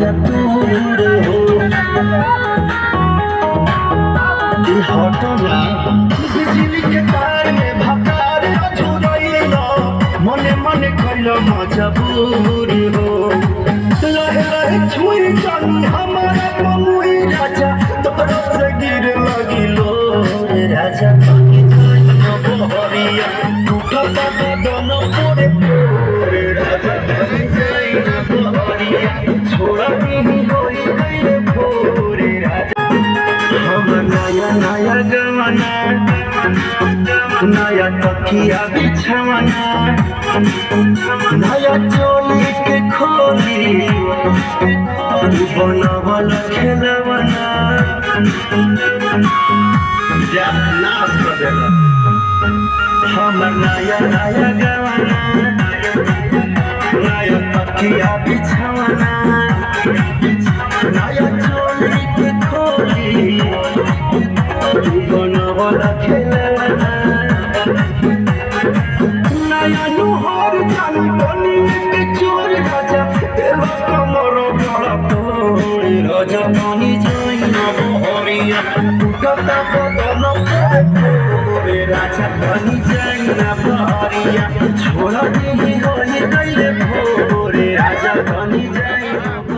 भैया दूर हो हटना बिजली के तार में भकार अधूरैला मने मने कैला मजबूर हो लहे लहे छुई जानी हमारा पमुई राजा तोरा से गिर लगिलो राजा पानी न बहरिया टूटा बदन पोरे पोरे राजा पानी जाई न बहरिया छोड़ा नहीं होई गइले भोरे राजा हम नया नया जमाना नया तकिया बिछावना नया चोली के खोली बनावल खेलवना जा नाश कर देला हमर नया नया जमाना नया तकिया बिछावना नया चोली के खोली बनावल खेलवना नया नुहर जानी बनी के चोर राजा तेरा कमर बड़ा तोड़ राजा पानी जाई न बहरिया टूटा बदन पोरे राजा पानी जाई न बहरिया छोड़ा नहीं होई गइले भोरे राजा पानी जाई न